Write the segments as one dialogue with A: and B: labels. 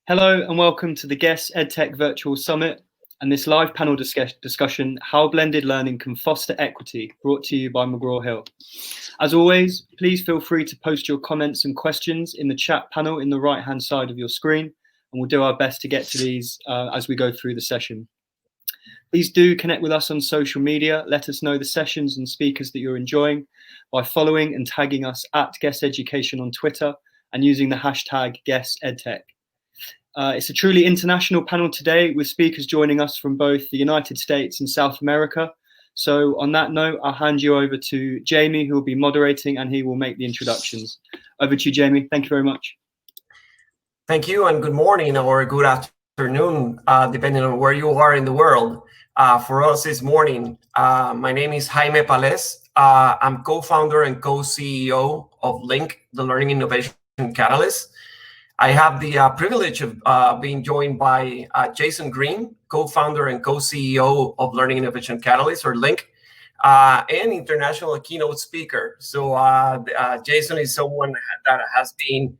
A: Hello and welcome to the Guess EdTech Virtual Summit and this live panel discussion, How Blended Learning Can Foster Equity, brought to you by McGraw-Hill. As always, please feel free to post your comments and questions in the chat panel in the right-hand side of your screen, and we'll do our best to get to these as we go through the session. Please do connect with us on social media. Let us know the sessions and speakers that you're enjoying by following and tagging us at Guess Education on Twitter and using the hashtag GuessEdTech. It's a truly international panel today with speakers joining us from both the United States and South America. So on that note, I'll hand you over to Jaime, who will be moderating, and he will make the introductions. Over to you, Jaime. Thank you very much.
B: Thank you, and good morning or good afternoon, depending on where you are in the world. For us, it's morning. My name is Jaime Palés. I'm co-founder and co-CEO of LINC, the Learning Innovation Catalyst. I have the privilege of being joined by Jason Green, co-founder and co-CEO of Learning Innovation Catalyst, or LINC, and international keynote speaker. So Jason is someone that has been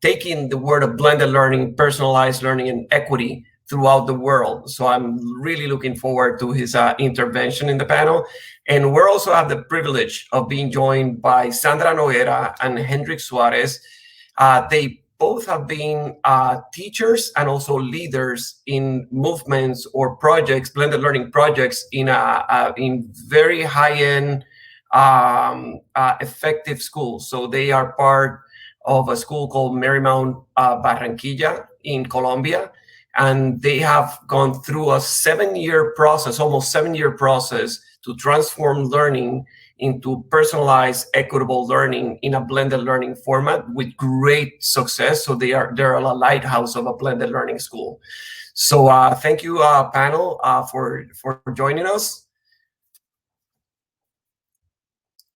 B: taking the word of blended learning, personalized learning, and equity throughout the world. So I'm really looking forward to his intervention in the panel. And we also have the privilege of being joined by Sandra Noguera and Hendrick Suárez. They both have been teachers and also leaders in movements or projects, blended learning projects in very high-end, effective schools. So they are part of a school called Marymount Barranquilla in Colombia, and they have gone through a almost 7-year process to transform learning into personalized, equitable learning in a blended learning format with great success. So they're a lighthouse of a blended learning school. So thank you, panel, for joining us.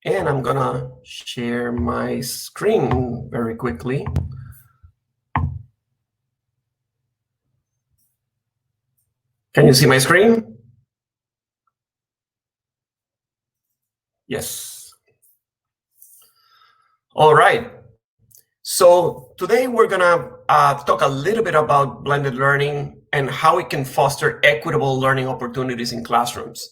B: And I'm gonna share my screen very quickly. Can you see my screen? Yes. All right. So today we're gonna talk a little bit about blended learning and how it can foster equitable learning opportunities in classrooms.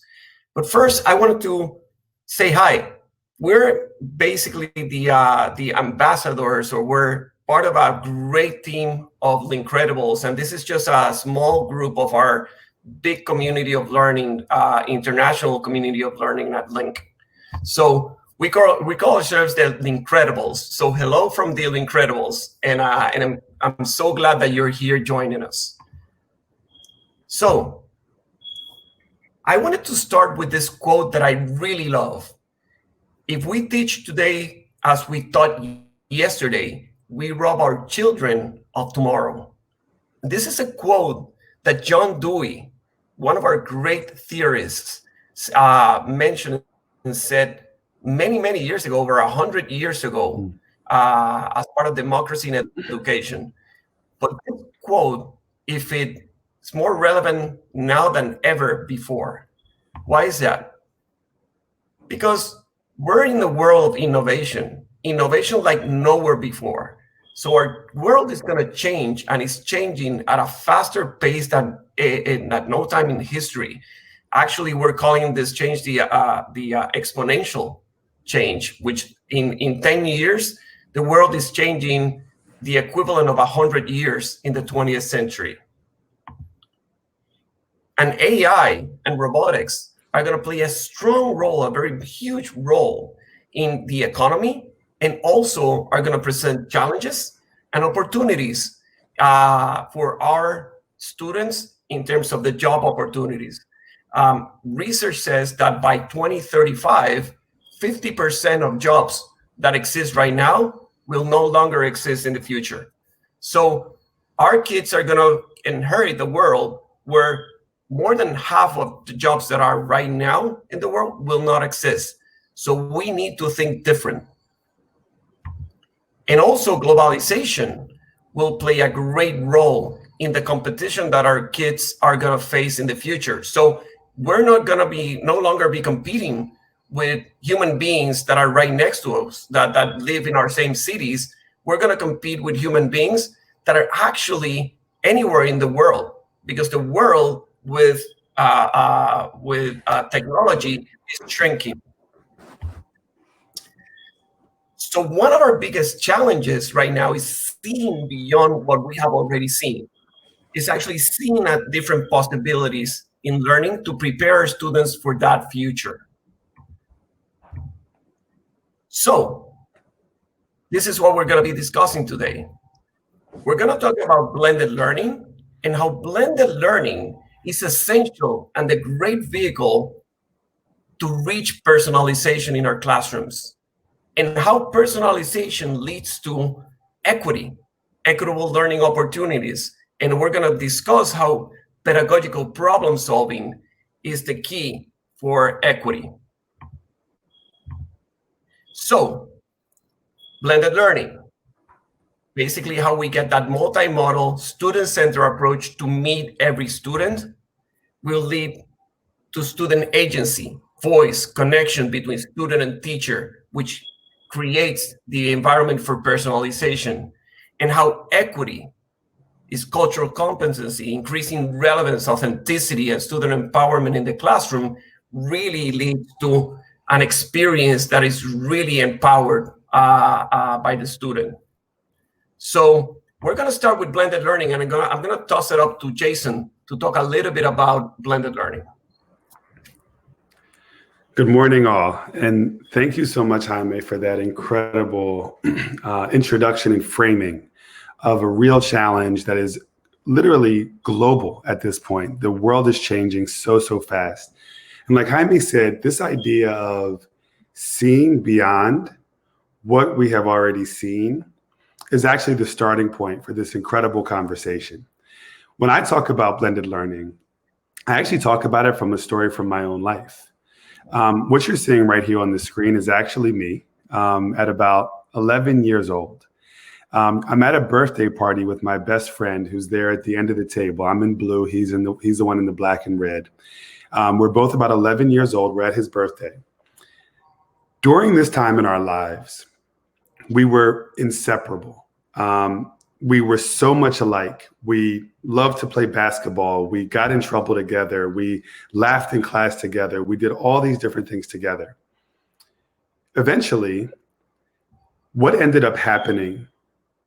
B: But first, I wanted to say hi. We're basically the ambassadors, or we're part of a great team of Lincredibles, and this is just a small group of our big community of learning, international community of learning at LINC. So we call ourselves the Lincredibles. So hello from the Lincredibles, and I'm so glad that you're here joining us. So I wanted to start with this quote that I really love. If we teach today as we taught yesterday, we rob our children of tomorrow. This is a quote that John Dewey, one of our great theorists, mentioned and said many years ago, over 100 years ago, as part of democracy in education. But this quote, if it's more relevant now than ever before. Why is that? Because we're in the world of innovation like nowhere before. So our world is going to change, and it's changing at a faster pace than at no time in history. Actually, we're calling this change the exponential change, which in 10 years, the world is changing the equivalent of 100 years in the 20th century. And AI and robotics are going to play a strong role, a very huge role in the economy, and also are going to present challenges and opportunities for our students in terms of the job opportunities. Research says that by 2035, 50% of jobs that exist right now will no longer exist in the future. So our kids are going to inherit the world where more than half of the jobs that are right now in the world will not exist. So we need to think different. And also globalization will play a great role in the competition that our kids are going to face in the future. So we're not going to no longer be competing with human beings that are right next to us, that live in our same cities. We're going to compete with human beings that are actually anywhere in the world, because the world with technology is shrinking. So one of our biggest challenges right now is seeing beyond what we have already seen. Is actually seeing at different possibilities in learning to prepare our students for that future. So this is what we're going to be discussing today. We're going to talk about blended learning and how blended learning is essential and a great vehicle to reach personalization in our classrooms, and how personalization leads to equitable learning opportunities. And we're going to discuss how pedagogical problem solving is the key for equity. So, blended learning, basically how we get that multimodal, student-centered approach to meet every student, will lead to student agency, voice, connection between student and teacher, which creates the environment for personalization, and how equity is cultural competency, increasing relevance, authenticity, and student empowerment in the classroom really leads to an experience that is really empowered by the student. So we're going to start with blended learning, and I'm going to toss it up to Jason to talk a little bit about blended learning.
C: Good morning, all, and thank you so much, Jaime, for that incredible introduction and framing of a real challenge that is literally global at this point. The world is changing so fast. And like Jaime said, this idea of seeing beyond what we have already seen is actually the starting point for this incredible conversation. When I talk about blended learning, I actually talk about it from a story from my own life. What you're seeing right here on the screen is actually me at about 11 years old. I'm at a birthday party with my best friend who's there at the end of the table. I'm in blue. He's the one in the black and red. We're both about 11 years old. We're at his birthday. During this time in our lives, we were inseparable. We were so much alike. We loved to play basketball. We got in trouble together. We laughed in class together. We did all these different things together. Eventually, what ended up happening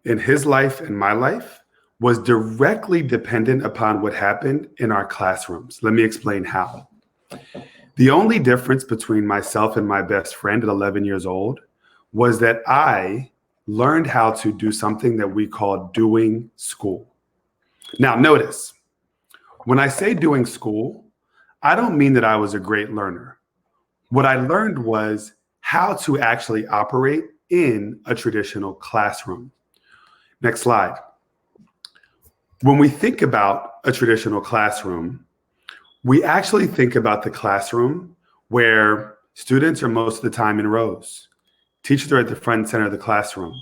C: in his life and my life was directly dependent upon what happened in our classrooms. Let me explain how. The only difference between myself and my best friend at 11 years old was that I learned how to do something that we call doing school. Now, notice, when I say doing school, I don't mean that I was a great learner. What I learned was how to actually operate in a traditional classroom. Next slide. When we think about a traditional classroom, we actually think about the classroom where students are most of the time in rows. Teachers are at the front and center of the classroom.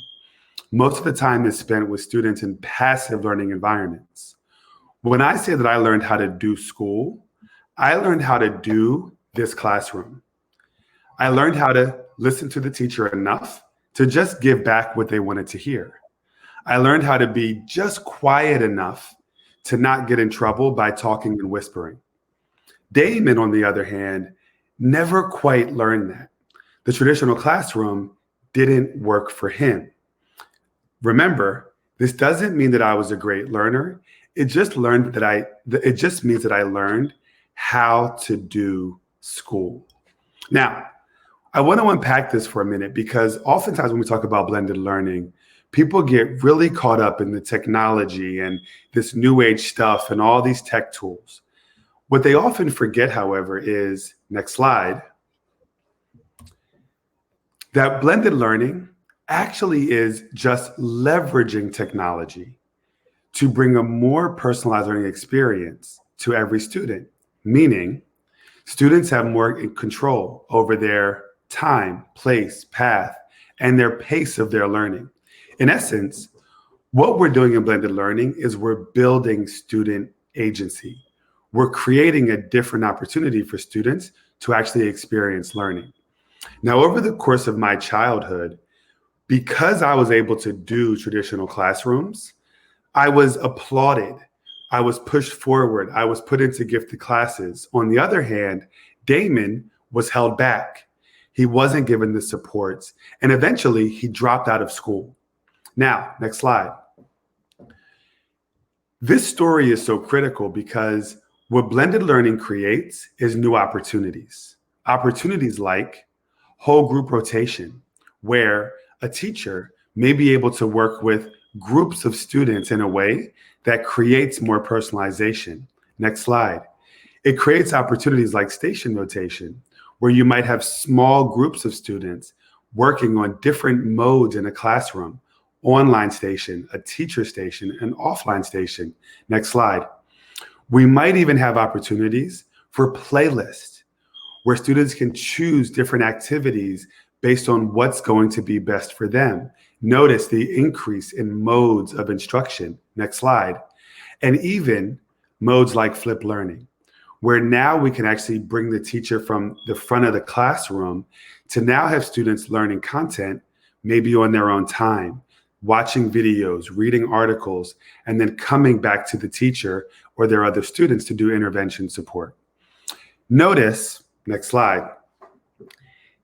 C: Most of the time is spent with students in passive learning environments. When I say that I learned how to do school, I learned how to do this classroom. I learned how to listen to the teacher enough to just give back what they wanted to hear. I learned how to be just quiet enough to not get in trouble by talking and whispering. Damon, on the other hand, never quite learned that. The traditional classroom didn't work for him. Remember, this doesn't mean that I was a great learner. It just means that I learned how to do school. Now, I want to unpack this for a minute because oftentimes when we talk about blended learning, people get really caught up in the technology and this new age stuff and all these tech tools. What they often forget, however, is, next slide, that blended learning actually is just leveraging technology to bring a more personalized learning experience to every student, meaning students have more control over their time, place, path, and their pace of their learning. In essence, what we're doing in blended learning is we're building student agency. We're creating a different opportunity for students to actually experience learning. Now, over the course of my childhood, because I was able to do traditional classrooms, I was applauded. I was pushed forward. I was put into gifted classes. On the other hand, Damon was held back. He wasn't given the supports, and eventually he dropped out of school. Now, next slide. This story is so critical because what blended learning creates is new opportunities. Opportunities like whole group rotation, where a teacher may be able to work with groups of students in a way that creates more personalization. Next slide. It creates opportunities like station rotation, where you might have small groups of students working on different modes in a classroom: online station, a teacher station, an offline station. Next slide. We might even have opportunities for playlists, where students can choose different activities based on what's going to be best for them. Notice the increase in modes of instruction. Next slide. And even modes like flipped learning, where now we can actually bring the teacher from the front of the classroom to now have students learning content, maybe on their own time, watching videos, reading articles, and then coming back to the teacher or their other students to do intervention support. Notice, next slide,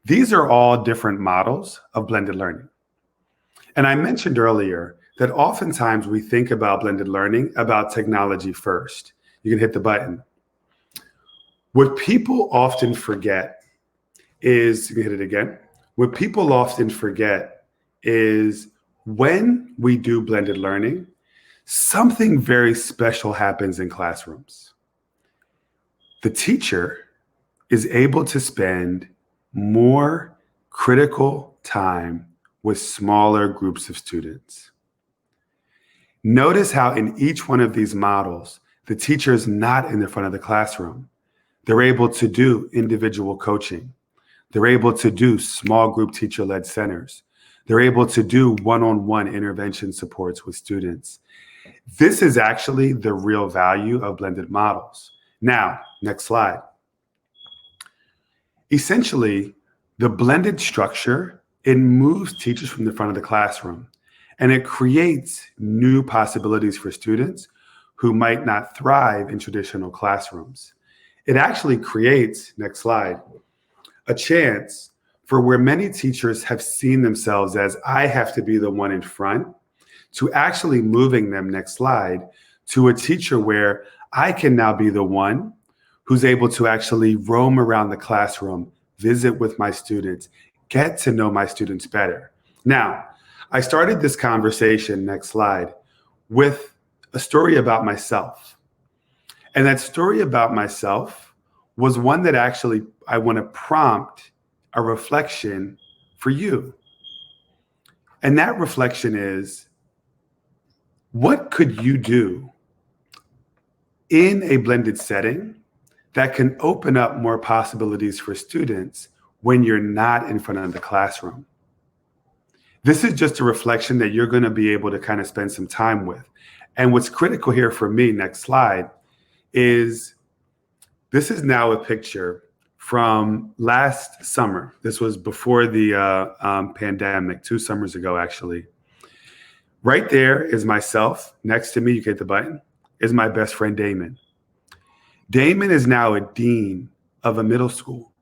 C: these are all different models of blended learning. And I mentioned earlier that oftentimes we think about blended learning about technology first. You can hit the button. What people often forget is, you can hit it again. What people often forget is when we do blended learning, something very special happens in classrooms. The teacher is able to spend more critical time with smaller groups of students. Notice how in each one of these models, the teacher is not in the front of the classroom. They're able to do individual coaching. They're able to do small group teacher-led centers. They're able to do one-on-one intervention supports with students. This is actually the real value of blended models. Now, next slide. Essentially, the blended structure, it moves teachers from the front of the classroom, and it creates new possibilities for students who might not thrive in traditional classrooms. It actually creates, next slide, a chance for where many teachers have seen themselves as, I have to be the one in front, to actually moving them, next slide, to a teacher where I can now be the one who's able to actually roam around the classroom, visit with my students, get to know my students better. Now, I started this conversation, next slide, with a story about myself. And that story about myself was one that actually I want to prompt a reflection for you. And that reflection is, what could you do in a blended setting that can open up more possibilities for students when you're not in front of the classroom? This is just a reflection that you're going to be able to kind of spend some time with. And what's critical here for me, next slide, is this is now a picture from last summer. This was before the pandemic, 2 summers ago, actually. Right there is myself. Next to me, you can hit the button, is my best friend, Damon. Damon is now a dean of a middle school.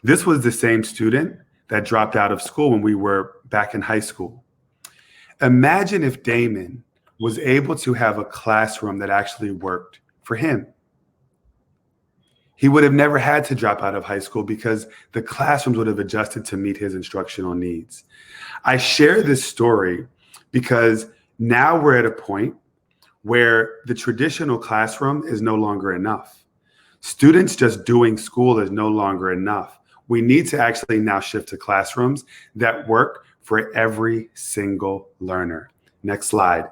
C: This was the same student that dropped out of school when we were back in high school. Imagine if Damon was able to have a classroom that actually worked for him. He would have never had to drop out of high school because the classrooms would have adjusted to meet his instructional needs. I share this story because now we're at a point where the traditional classroom is no longer enough. Students just doing school is no longer enough. We need to actually now shift to classrooms that work for every single learner. Next slide.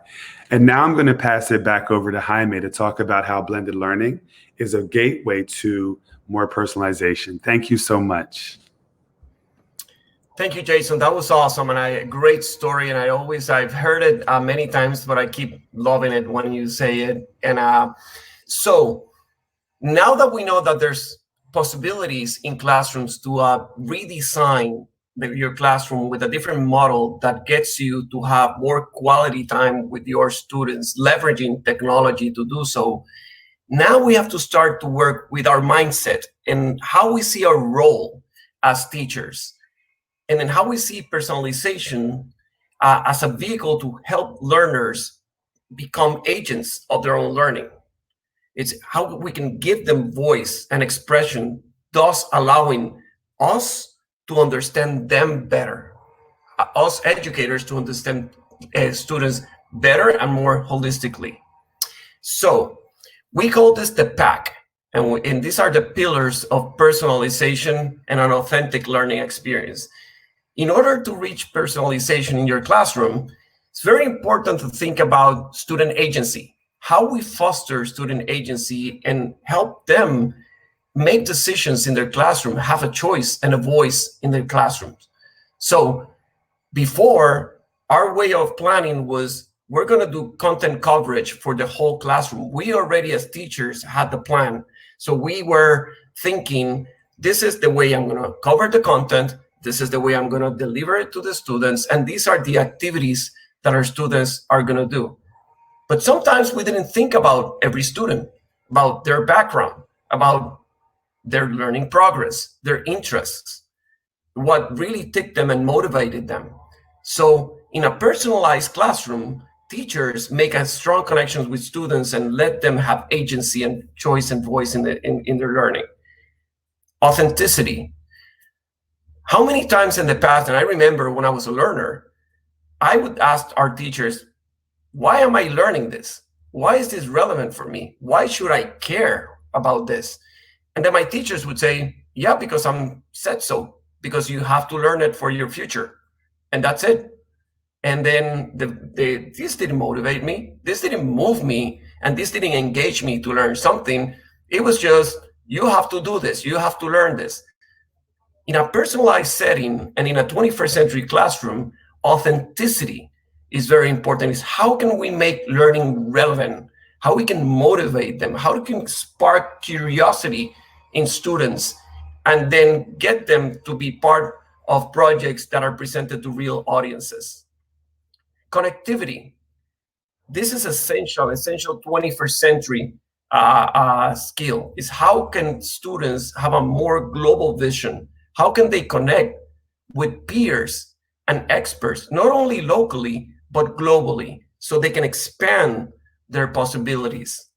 C: And now I'm going to pass it back over to Jaime to talk about how blended learning is a gateway to more personalization. Thank you so much.
B: Thank you, Jason. That was awesome and a great story. And I've heard it many times, but I keep loving it when you say it. And so now that we know that there's possibilities in classrooms to redesign your classroom with a different model that gets you to have more quality time with your students, leveraging technology to do so. Now we have to start to work with our mindset and how we see our role as teachers, and then how we see personalization as a vehicle to help learners become agents of their own learning. It's how we can give them voice and expression, thus allowing us to understand them better, us educators to understand students better and more holistically. So we call this the PAC, and these are the pillars of personalization and an authentic learning experience. In order to reach personalization in your classroom, it's very important to think about student agency, how we foster student agency and help them make decisions in their classroom, have a choice and a voice in their classrooms. So before, our way of planning was, we're going to do content coverage for the whole classroom. We already, as teachers, had the plan. So we were thinking, this is the way I'm going to cover the content. This is the way I'm going to deliver it to the students. And these are the activities that our students are going to do. But sometimes we didn't think about every student, about their background, about their learning progress, their interests, what really ticked them and motivated them. So in a personalized classroom, teachers make a strong connection with students and let them have agency and choice and voice in their learning. Authenticity. How many times in the past, and I remember when I was a learner, I would ask our teachers, why am I learning this? Why is this relevant for me? Why should I care about this? And then my teachers would say, yeah, because I'm said so, because you have to learn it for your future. And that's it. And then this didn't motivate me. This didn't move me. And this didn't engage me to learn something. It was just, you have to do this. You have to learn this. In a personalized setting and in a 21st century classroom, authenticity is very important. Is how can we make learning relevant? How we can motivate them? How we can spark curiosity in students and then get them to be part of projects that are presented to real audiences. Connectivity. This is essential 21st century skill, is how can students have a more global vision? How can they connect with peers and experts, not only locally, but globally, so they can expand their possibilities?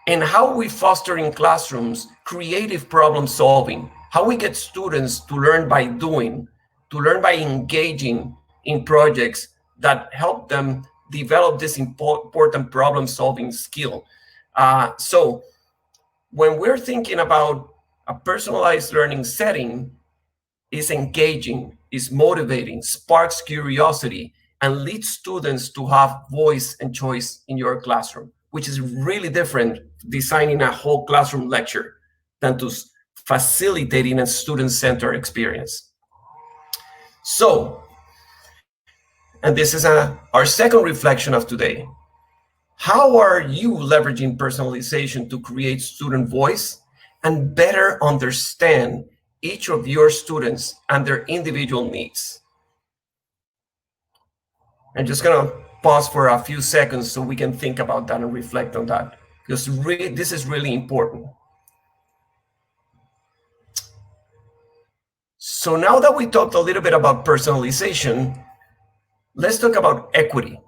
B: And how we foster in classrooms creative problem solving, how we get students to learn by doing, to learn by engaging in projects that help them develop this important problem solving skill. So when we're thinking about a personalized learning setting, is engaging, is motivating, sparks curiosity, and leads students to have voice and choice in your classroom, which is really different designing a whole classroom lecture than to facilitating a student-centered experience. So, and this is our second reflection of today. How are you leveraging personalization to create student voice and better understand each of your students and their individual needs? I'm just gonna pause for a few seconds so we can think about that and reflect on that, because this is really important. So now that we talked a little bit about personalization, let's talk about equity.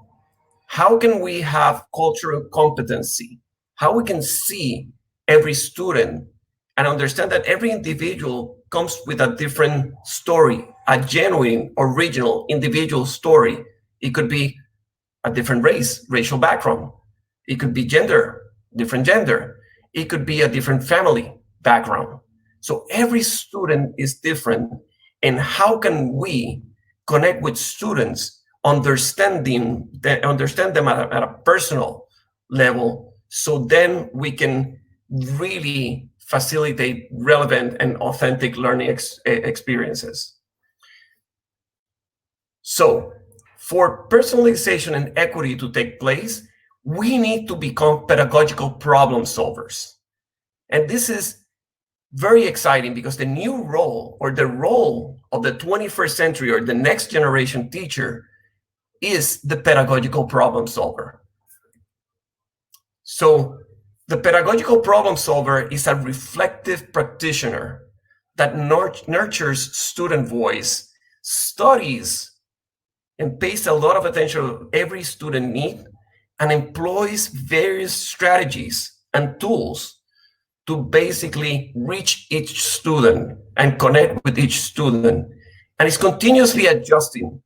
B: How can we have cultural competency? How we can see every student and understand that every individual comes with a different story, a genuine, original, individual story. It could be a different race, racial background. It could be gender, different gender. It could be a different family background. So every student is different. And how can we connect with students, understand them at a personal level, so then we can really facilitate relevant and authentic learning experiences? So for personalization and equity to take place, we need to become pedagogical problem solvers. And this is very exciting because the new role, or the role of the 21st century or the next generation teacher is the pedagogical problem solver. So the pedagogical problem solver is a reflective practitioner that nurtures student voice, studies and pays a lot of attention to every student need, and employs various strategies and tools to basically reach each student and connect with each student, and is continuously adjusting.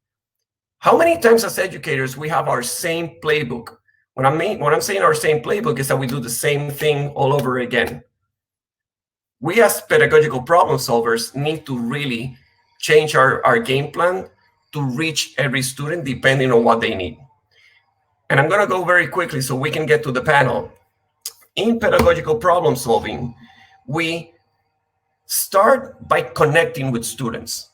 B: How many times as educators we have our same playbook? What I'm saying our same playbook is that we do the same thing all over again. We as pedagogical problem solvers need to really change our game plan to reach every student depending on what they need. And I'm going to go very quickly so we can get to the panel. In pedagogical problem solving, we start by connecting with students.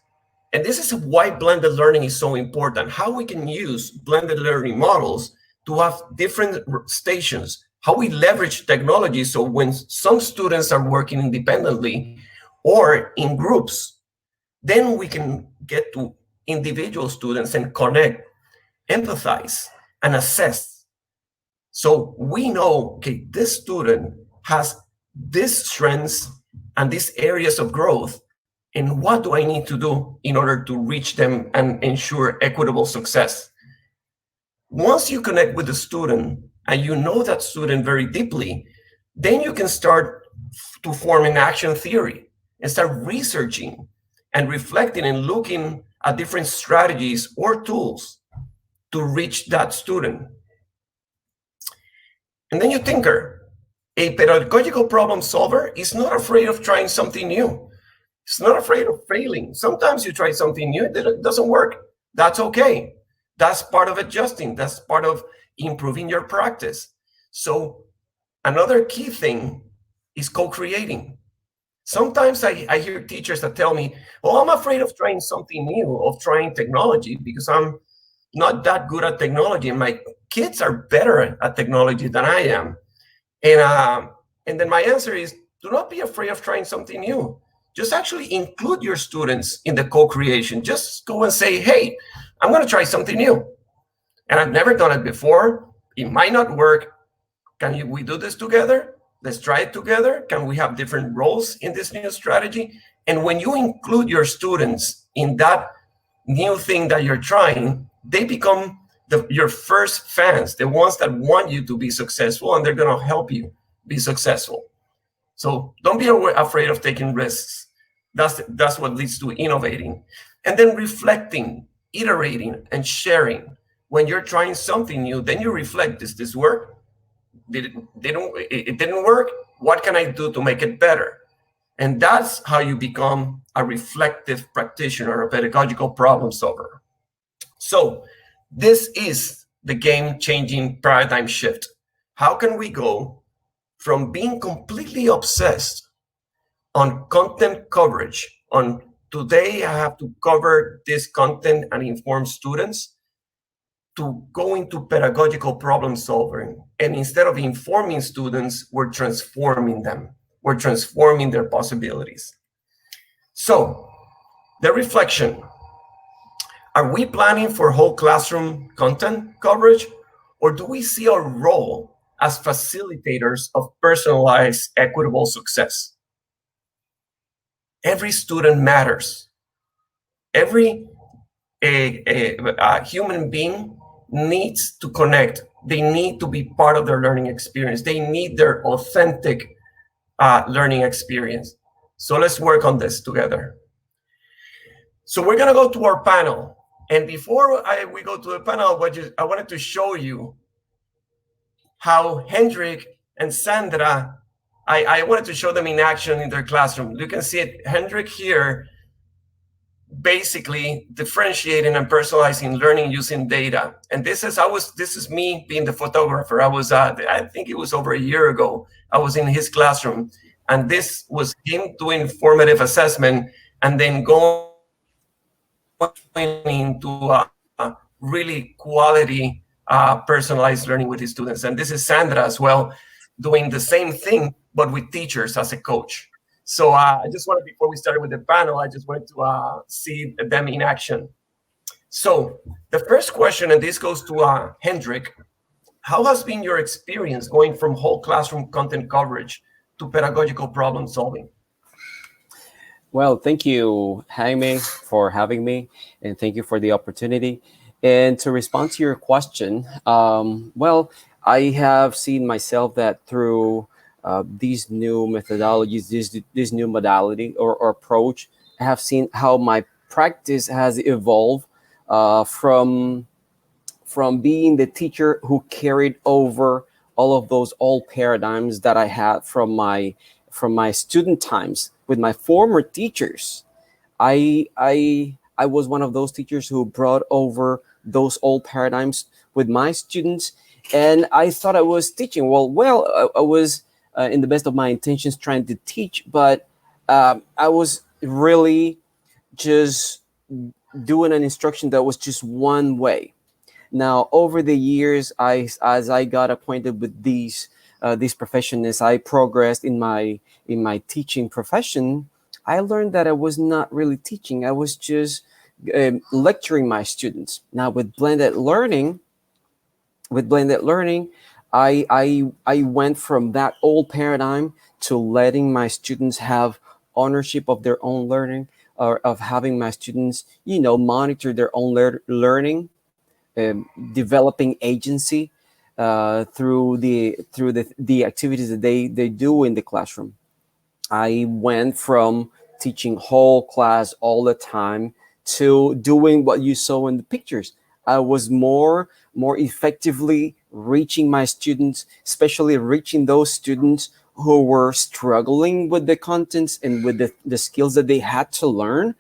B: And this is why blended learning is so important. How we can use blended learning models to have different stations, how we leverage technology so when some students are working independently or in groups, then we can get to individual students and connect, empathize, and assess. So we know, okay, this student has these strengths and these areas of growth, and what do I need to do in order to reach them and ensure equitable success? Once you connect with the student and you know that student very deeply, then you can start to form an action theory and start researching and reflecting and looking at different strategies or tools to reach that student. And then you tinker. A pedagogical problem solver is not afraid of trying something new. It's not afraid of failing. Sometimes you try something new, it doesn't work. That's okay. That's part of adjusting. That's part of improving your practice. So another key thing is co-creating. Sometimes I hear teachers that tell me, oh, I'm afraid of trying something new, of trying technology because I'm not that good at technology and my kids are better at technology than I am. And then my answer is, do not be afraid of trying something new. Just actually include your students in the co-creation. Just go and say, hey, I'm going to try something new. And I've never done it before. It might not work. We do this together? Let's try it together. Can we have different roles in this new strategy? And when you include your students in that new thing that you're trying, they become your first fans, the ones that want you to be successful, and they're going to help you be successful. So don't be afraid of taking risks. That's what leads to innovating. And then reflecting, iterating, and sharing. When you're trying something new, then you reflect, does this work? It didn't work? What can I do to make it better? And that's how you become a reflective practitioner, a pedagogical problem solver. So this is the game-changing paradigm shift. How can we go from being completely obsessed on content coverage, on today I have to cover this content and inform students, to go into pedagogical problem solving? And instead of informing students, we're transforming them. We're transforming their possibilities. So the reflection. Are we planning for whole classroom content coverage, or do we see our role as facilitators of personalized, equitable success? Every student matters. Every human being needs to connect. They need to be part of their learning experience. They need their authentic learning experience. So let's work on this together. So we're going to go to our panel. And before we go to the panel, I wanted to show you how Hendrick and Sandra, I wanted to show them in action in their classroom. You can see it, Hendrick here, basically differentiating and personalizing learning using data. And this is me being the photographer. I think it was over a year ago. I was in his classroom, and this was him doing formative assessment and then going into really quality personalized learning with his students. And this is Sandra as well, doing the same thing, but with teachers as a coach. So I just wanted, before we started with the panel, I just wanted to see them in action. So the first question, and this goes to Hendrick, how has been your experience going from whole classroom content coverage to pedagogical problem solving?
D: Well, thank you, Jaime, for having me, and thank you for the opportunity. And to respond to your question, well, I have seen myself that through these new methodologies, this new modality or approach, I have seen how my practice has evolved from being the teacher who carried over all of those old paradigms that I had from my student times with my former teachers. I was one of those teachers who brought over those old paradigms with my students, and I thought I was teaching well. I was in the best of my intentions trying to teach, but I was really just doing an instruction that was just one way. Now, over the years, as I got acquainted with these professions, I progressed in my teaching profession. I learned that I was not really teaching. I was just lecturing my students. Now, with blended learning, I went from that old paradigm to letting my students have ownership of their own learning, or of having my students, monitor their own learning. Developing agency through the activities that they do in the classroom. I went from teaching whole class all the time to doing what you saw in the pictures. I was more effectively reaching my students, especially reaching those students who were struggling with the contents and with the skills that they had to learn.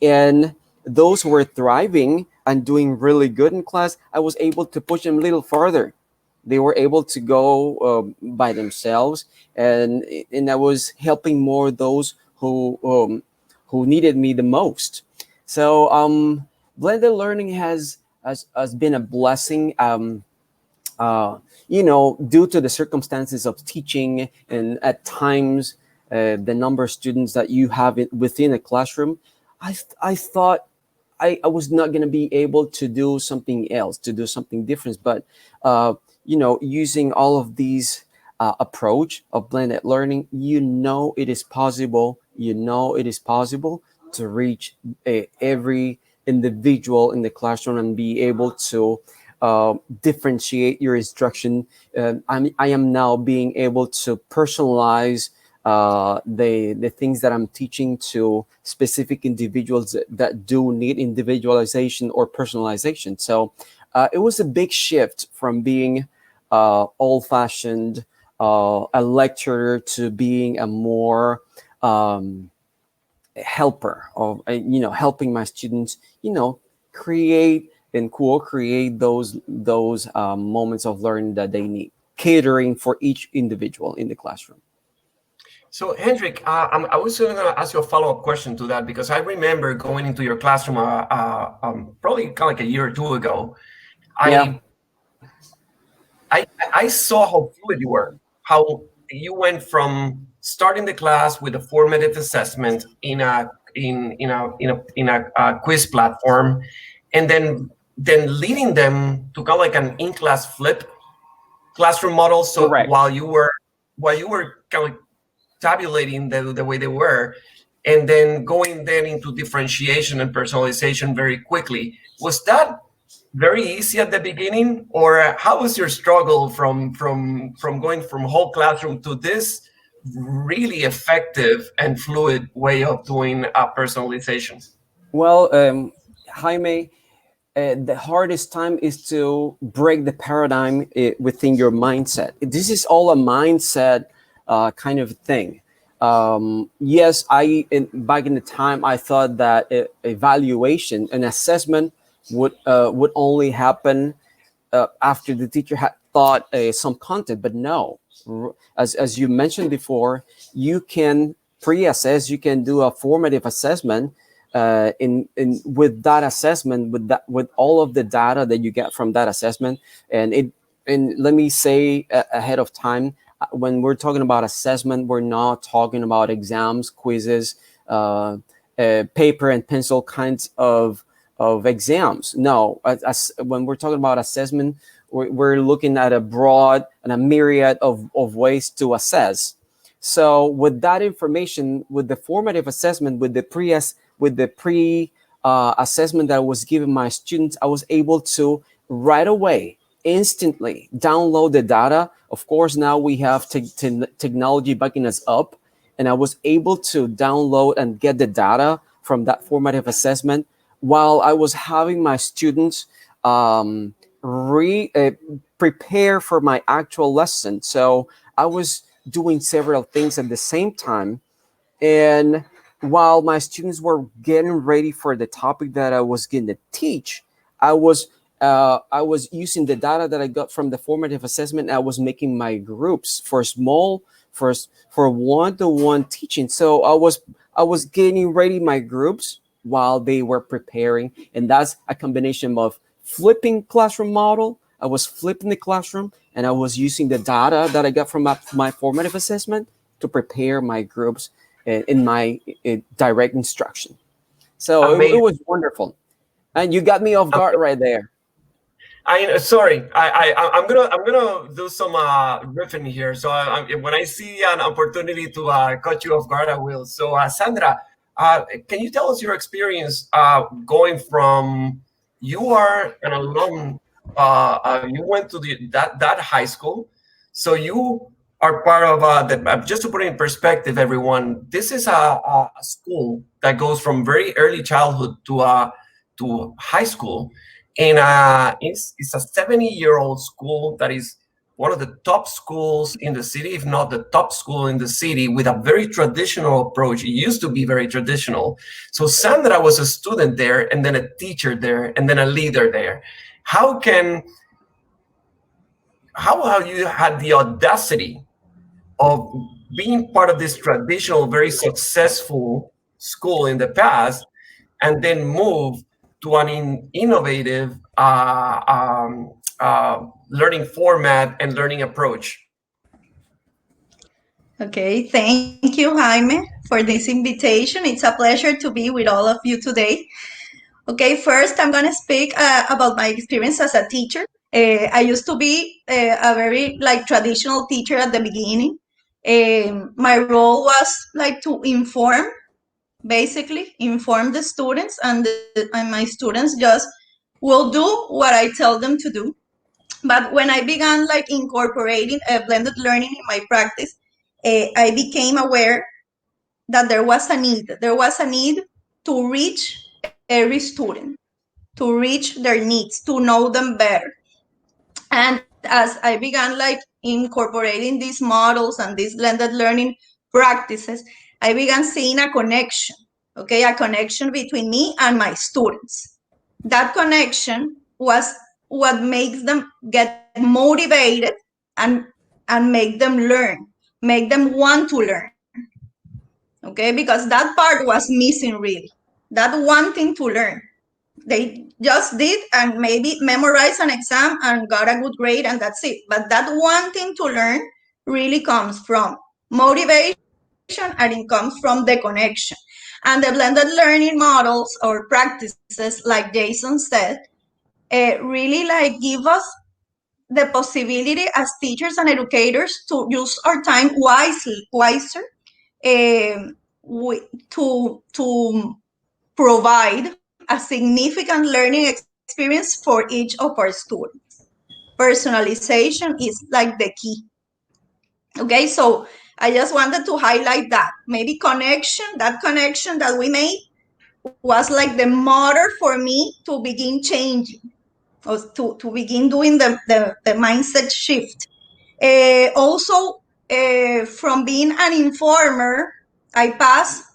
D: And those who were thriving and doing really good in class, I was able to push them a little farther. They were able to go by themselves, and I was helping more those who needed me the most. So blended learning has been a blessing. Due to the circumstances of teaching, and at times the number of students that you have within a classroom, I thought I was not going to be able to do something else, to do something different. But, using all of these approach of blended learning, it is possible, to reach every individual in the classroom and be able to differentiate your instruction. I am now being able to personalize the things that I'm teaching to specific individuals that do need individualization or personalization. So it was a big shift from being old-fashioned a lecturer to being a more helper of helping my students create and co-create those moments of learning that they need, catering for each individual in the classroom.
B: So, Hendrick, I was going to ask you a follow-up question to that, because I remember going into your classroom probably kind of like a year or two ago.
D: Yeah.
B: I saw how fluid you were, how you went from starting the class with a formative assessment in a quiz platform, and then leading them to kind of like an in-class flip classroom model. So
D: Correct.
B: while you were kind of like tabulating the way they were, and then going then into differentiation and personalization very quickly. Was that very easy at the beginning, or how was your struggle from going from whole classroom to this really effective and fluid way of doing personalization?
D: Well, Jaime, the hardest time is to break the paradigm within your mindset. This is all a mindset kind of thing. Yes, back in the time, I thought that evaluation and assessment would only happen after the teacher had taught some content. But no, as you mentioned before, you can pre-assess, you can do a formative assessment with that assessment, with all of the data that you get from that assessment. And let me say ahead of time, when we're talking about assessment, we're not talking about exams, quizzes, paper and pencil kinds of exams. No, when we're talking about assessment, we're looking at a broad and a myriad of ways to assess. So with that information, with the formative assessment, with the pre assessment that I was giving my students, I was able to right away, instantly download the data. Of course, now we have technology backing us up, and I was able to download and get the data from that formative assessment while I was having my students prepare for my actual lesson. So I was doing several things at the same time, and while my students were getting ready for the topic that I was going to teach, I was using the data that I got from the formative assessment. I was making my groups for one-to-one teaching. So I was getting ready my groups while they were preparing, and that's a combination of flipping classroom model. I was flipping the classroom, and I was using the data that I got from my formative assessment to prepare my groups in my direct instruction. So it was wonderful, and you got me off guard right there.
B: Sorry, I'm gonna do some riffing here. So when I see an opportunity to cut you off guard, I will. So Sandra, can you tell us your experience going from, you are an alum, you went to that high school, so you are part of just to put it in perspective, everyone, this is a school that goes from very early childhood to high school. And it's a 70-year-old school that is one of the top schools in the city, if not the top school in the city, with a very traditional approach. It used to be very traditional. So Sandra was a student there, and then a teacher there, and then a leader there. How have you had the audacity of being part of this traditional, very successful school in the past, and then move to an innovative learning format and learning approach?
E: Okay, thank you, Jaime, for this invitation. It's a pleasure to be with all of you today. Okay, first I'm going to speak about my experience as a teacher. I used to be a very traditional teacher at the beginning. My role was to basically inform the students, and my students just will do what I tell them to do. But when I began incorporating blended learning in my practice, I became aware that there was a need. There was a need to reach every student, to reach their needs, to know them better. And as I began incorporating these models and these blended learning practices, I began seeing a connection, okay, a connection between me and my students. That connection was what makes them get motivated and make them learn, make them want to learn, okay, because that part was missing really, that wanting to learn. They just did and maybe memorized an exam and got a good grade, and that's it. But that wanting to learn really comes from motivation, and it comes from the connection. And the blended learning models or practices, like Jason said, really give us the possibility as teachers and educators to use our time wiser, to provide a significant learning experience for each of our students. Personalization is the key. Okay, so I just wanted to highlight that. Maybe that connection that we made was the motor for me to begin changing, or to begin doing the mindset shift. Also, from being an informer, I passed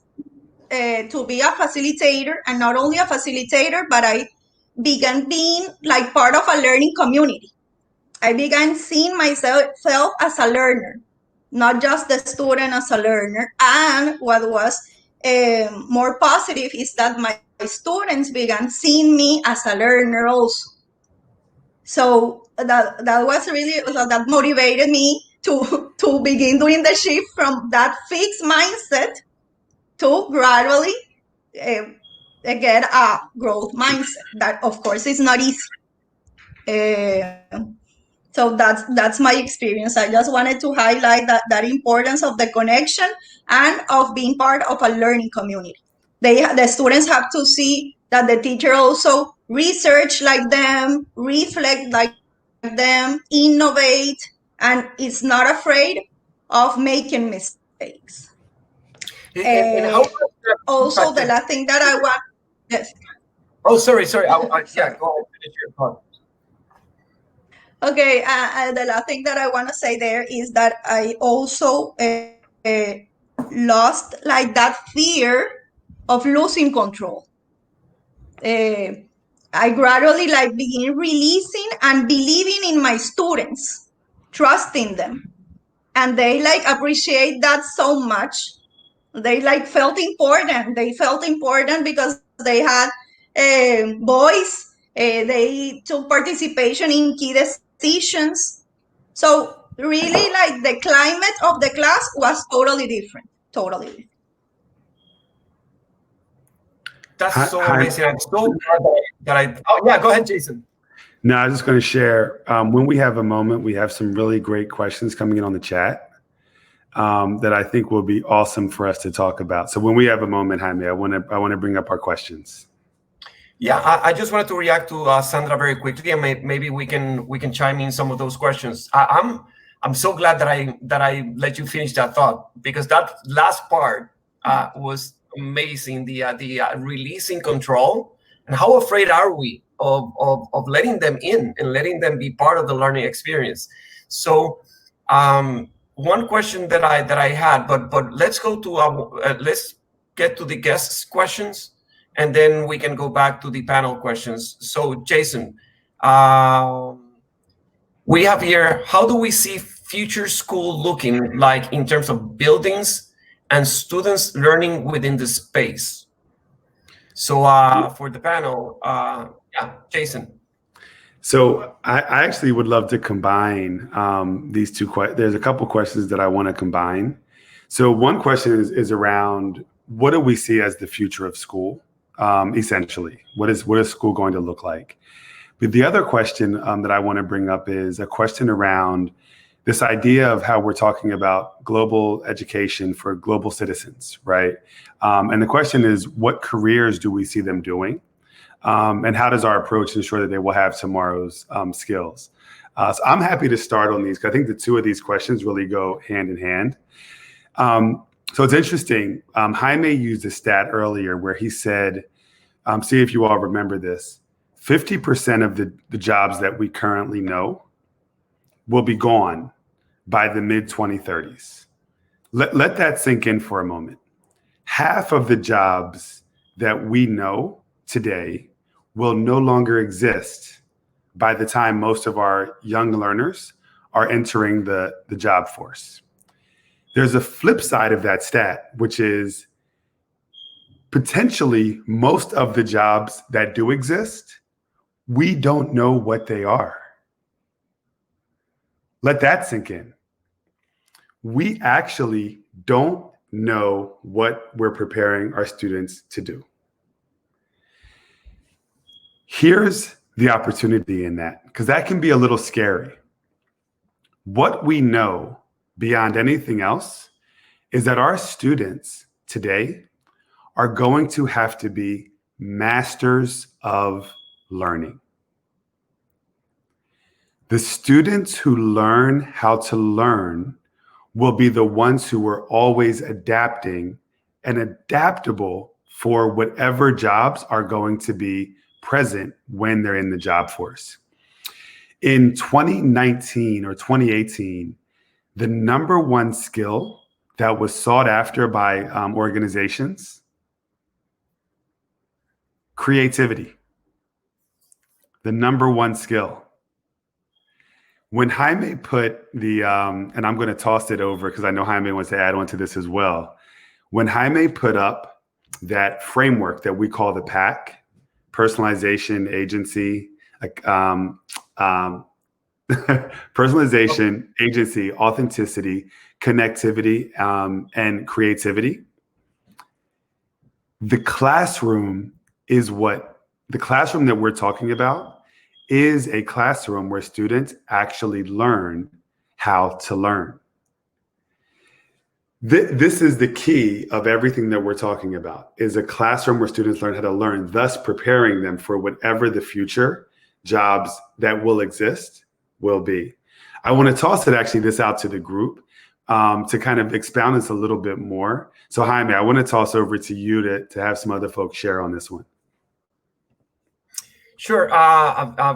E: to be a facilitator, and not only a facilitator, but I began being part of a learning community. I began seeing myself as a learner, not just the student as a learner. And what was more positive is that my students began seeing me as a learner also. So that was really, that motivated me to begin doing the shift from that fixed mindset to gradually get a growth mindset. That, of course, is not easy. So that's my experience. I just wanted to highlight that importance of the connection and of being part of a learning community. The students have to see that the teacher also research like them, reflect like them, innovate, and is not afraid of making mistakes.
B: And how does that
E: Also,
B: impact
E: the last thing that I want, yes.
B: Oh, sorry. Yeah, go ahead, finish your thought.
E: Okay, the last thing that I want to say there is that I also lost like that fear of losing control. I gradually like begin releasing and believing in my students, trusting them, and they like appreciate that so much. They like felt important. They felt important because they had voice. They took participation in key decisions. So really, like the climate of the class was totally different. Totally different.
B: That's so amazing. I'm so glad that I. Oh yeah, go ahead, Jason.
C: No, I was just going to share. When we have a moment, we have some really great questions coming in on the chat that I think will be awesome for us to talk about. So when we have a moment, Jaime, I want to bring up our questions.
B: Yeah, I just wanted to react to Sandra very quickly, and maybe we can chime in some of those questions. I'm so glad that I let you finish that thought, because that last part was amazing. The releasing control, and how afraid are we of letting them in and letting them be part of the learning experience. So one question that I had, but let's go to let's get to the guests' questions, and then we can go back to the panel questions. So Jason, we have here, how do we see future school looking like in terms of buildings and students learning within the space? So for the panel, yeah, Jason.
C: So I actually would love to combine these two. There's a couple questions that I want to combine. So one question is around, what do we see as the future of school? Essentially, what is school going to look like? But the other question that I want to bring up is a question around this idea of how we're talking about global education for global citizens, right? And the question is, what careers do we see them doing? And how does our approach ensure that they will have tomorrow's skills? So I'm happy to start on these, because I think the two of these questions really go hand in hand. So it's interesting. Jaime used a stat earlier where he said, see if you all remember this, 50% of the jobs that we currently know will be gone by the mid-2030s. Let that sink in for a moment. Half of the jobs that we know today will no longer exist by the time most of our young learners are entering the job force. There's a flip side of that stat, which is potentially most of the jobs that do exist, we don't know what they are. Let that sink in. We actually don't know what we're preparing our students to do. Here's the opportunity in that, because that can be a little scary. What we know beyond anything else is that our students today are going to have to be masters of learning. The students who learn how to learn will be the ones who are always adapting and adaptable for whatever jobs are going to be present when they're in the job force. In 2019 or 2018, the number one skill that was sought after by organizations, creativity. The number one skill. When Jaime put the, and I'm going to toss it over because I know Jaime wants to add on to this as well. When Jaime put up that framework that we call the PAC, Personalization, Agency, Personalization, agency, authenticity, connectivity, and creativity. The classroom the classroom that we're talking about is a classroom where students actually learn how to learn. This is the key of everything that we're talking about, is a classroom where students learn how to learn, thus preparing them for whatever the future jobs that will exist will be. I want to toss this out to the group to kind of expound this a little bit more. So Jaime, I want to toss over to you to have some other folks share on this one.
B: Sure.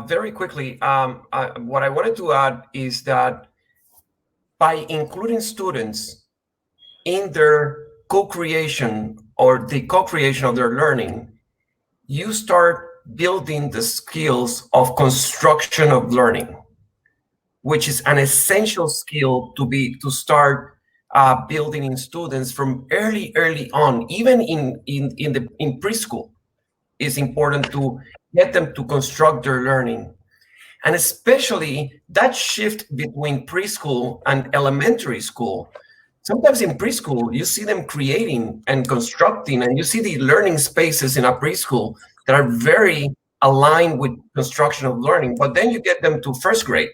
B: Very quickly, what I wanted to add is that by including students in their co-creation or the co-creation of their learning, you start building the skills of construction of learning, which is an essential skill to start building in students from early on, even in preschool. It's important to get them to construct their learning. And especially that shift between preschool and elementary school. Sometimes in preschool, you see them creating and constructing, and you see the learning spaces in a preschool that are very aligned with construction of learning. But then you get them to first grade,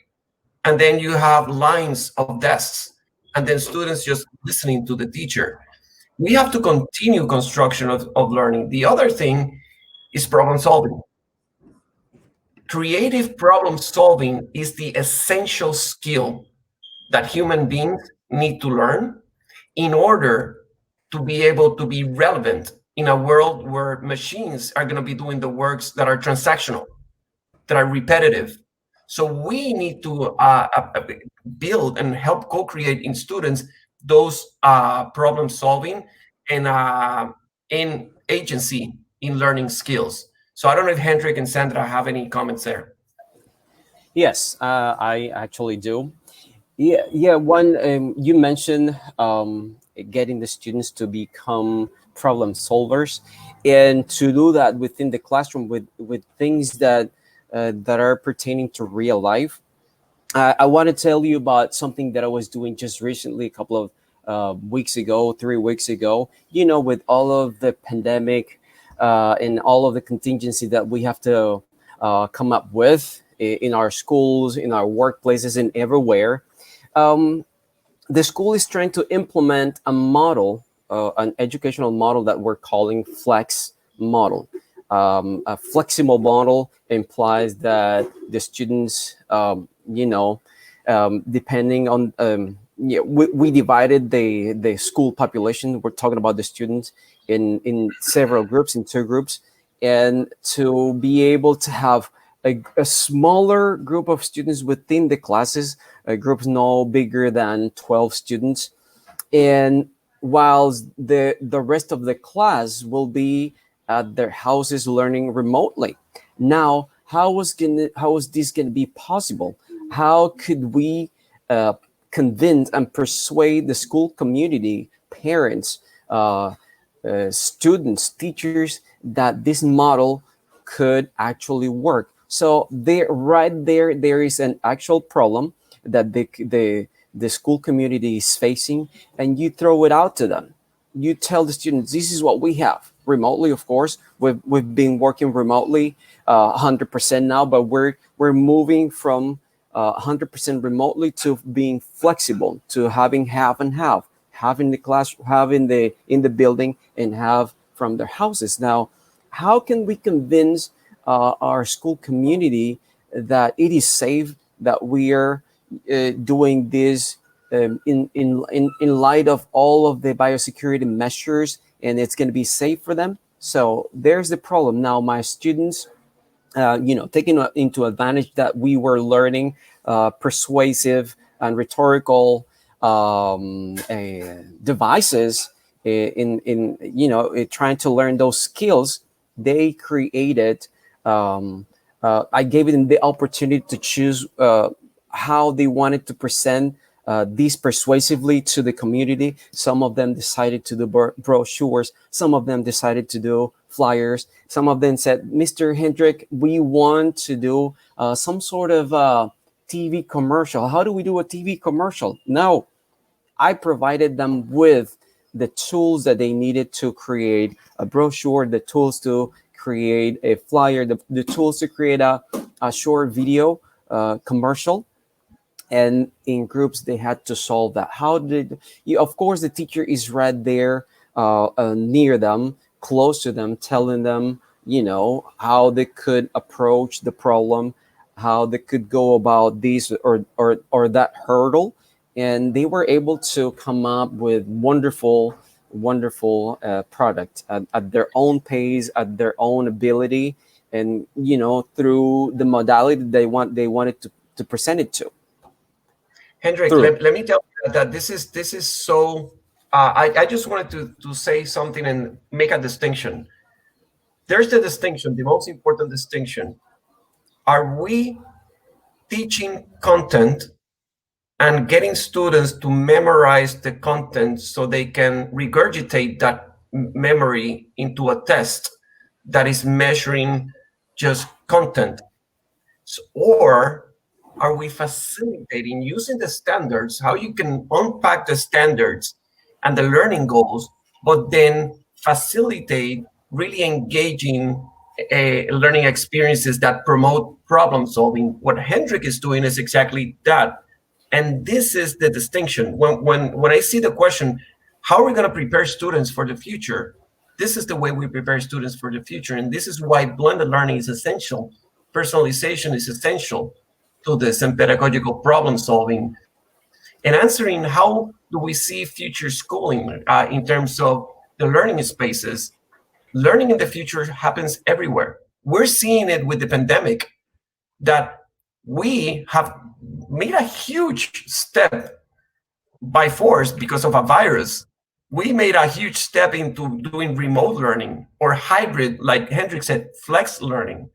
B: and then you have lines of desks, and then students just listening to the teacher. We have to continue construction of learning. The other thing is problem solving. Creative problem solving is the essential skill that human beings need to learn in order to be able to be relevant in a world where machines are going to be doing the works that are transactional, that are repetitive. So we need to build and help co-create in students those problem solving and in agency in learning skills. So I don't know if Hendrick and Sandra have any comments there.
D: Yes, I actually do. Yeah. One, you mentioned getting the students to become problem solvers, and to do that within the classroom with things that are pertaining to real life. I want to tell you about something that I was doing just recently, a couple of weeks ago, 3 weeks ago. With all of the pandemic and all of the contingency that we have to come up with in our schools, in our workplaces, and everywhere. The school is trying to implement a model, an educational model that we're calling flex model. A flexible model implies that the students, depending on, we divided the school population. We're talking about the students in several groups, in 2 groups, and to be able to have a smaller group of students within the classes, groups no bigger than 12 students, and whilst the rest of the class will be at their houses learning remotely. Now, how is this going to be possible? How could we convince and persuade the school community, parents, students, teachers, that this model could actually work? So there is an actual problem that the school community is facing, and you throw it out to them. You tell the students, this is what we have remotely. Of course, we've been working remotely 100% now, but we're moving from 100% remotely to being flexible, to having half and half, having the class, having in the building, and have from their houses. Now, how can we convince our school community that it is safe, that we are doing this in light of all of the biosecurity measures, and it's going to be safe for them? So there's the problem. Now, my students, taking into advantage that we were learning persuasive and rhetorical devices in trying to learn those skills, they created. I gave them the opportunity to choose how they wanted to present these persuasively to the community. Some of them decided to do brochures. Some of them decided to do flyers. Some of them said, Mr. Hendrick, we want to do some sort of TV commercial. How do we do a TV commercial? No, I provided them with the tools that they needed to create a brochure, the tools to create a flyer, the tools to create a short video commercial. And in groups, they had to solve that. How did you? Of course, the teacher is right there near them, close to them, telling them, how they could approach the problem, how they could go about this or that hurdle. And they were able to come up with wonderful product at their own pace, at their own ability, and through the modality they wanted to present it to.
B: Hendrick, let me tell you that this is so. I just wanted to say something and make a distinction. There's the distinction, the most important distinction. Are we teaching content and getting students to memorize the content so they can regurgitate that memory into a test that is measuring just content? Or are we facilitating using the standards, how you can unpack the standards and the learning goals, but then facilitate really engaging learning experiences that promote problem solving? What Hendrick is doing is exactly that. And this is the distinction. When I see the question, how are we going to prepare students for the future? This is the way we prepare students for the future. And this is why blended learning is essential. Personalization is essential to this, and pedagogical problem solving. And answering how do we see future schooling in terms of the learning spaces. Learning in the future happens everywhere. We're seeing it with the pandemic, that we have made a huge step by force because of a virus. We made a huge step into doing remote learning or hybrid, like Hendrick said, flex learning.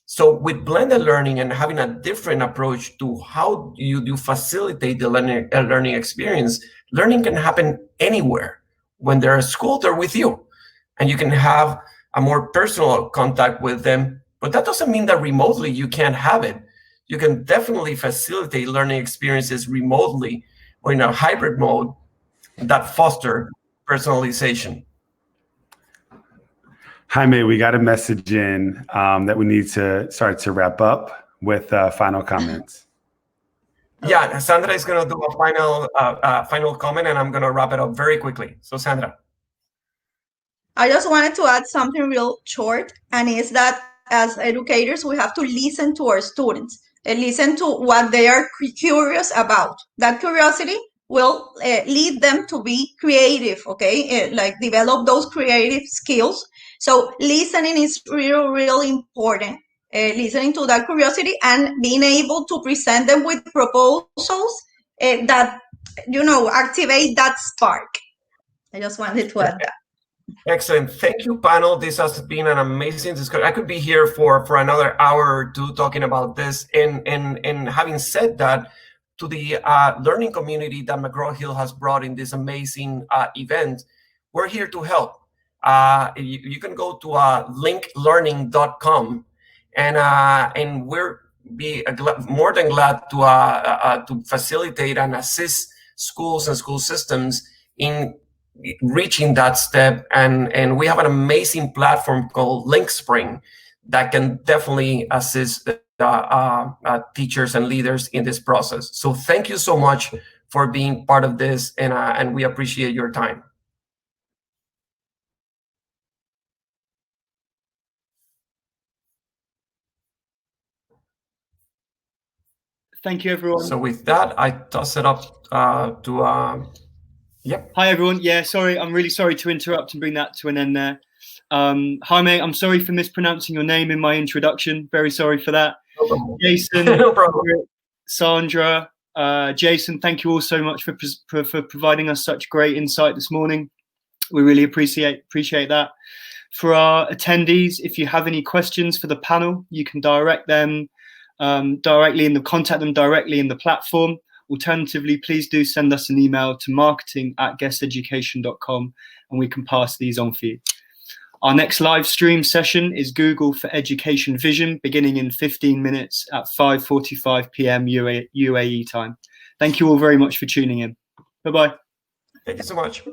B: So with blended learning and having a different approach to how you facilitate the learning experience, learning can happen anywhere. When they're at school, they're with you, and you can have a more personal contact with them. But that doesn't mean that remotely you can't have it. You can definitely facilitate learning experiences remotely or in a hybrid mode that foster personalization.
C: Jaime, we got a message in that we need to start to wrap up with final comments.
B: Yeah, Sandra is going to do a final comment, and I'm going to wrap it up very quickly. So, Sandra.
E: I just wanted to add something real short, and is that as educators, we have to listen to our students and listen to what they are curious about. That curiosity will lead them to be creative, okay? Like develop those creative skills. So listening is really important. Listening to that curiosity and being able to present them with proposals that, activate that spark. I just wanted to add that.
B: Excellent. Thank you, panel. This has been an amazing discussion. I could be here for another hour or two talking about this. And having said that, to the learning community that McGraw-Hill has brought in this amazing event, we're here to help. You can go to linklearning.com, and we're more than glad to facilitate and assist schools and school systems in reaching that step. And we have an amazing platform called LINC Spring that can definitely assist teachers and leaders in this process. So thank you so much for being part of this, and we appreciate your time.
A: Thank you, everyone.
B: So with that, I toss it up to yep.
A: Hi, everyone. Yeah, sorry. I'm really sorry to interrupt and bring that to an end there. Jaime, I'm sorry for mispronouncing your name in my introduction. Very sorry for that.
B: No problem.
A: Jason,
B: no problem.
A: Sandra, Jason, thank you all so much for providing us such great insight this morning. We really appreciate that. For our attendees, if you have any questions for the panel, you can direct them contact them directly in the platform. Alternatively, please do send us an email to marketing@guesteducation.com, and we can pass these on for you. Our next live stream session is Google for Education Vision, beginning in 15 minutes at 5:45 p.m. UAE time. Thank you all very much for tuning in. Bye-bye.
B: Thank you so much.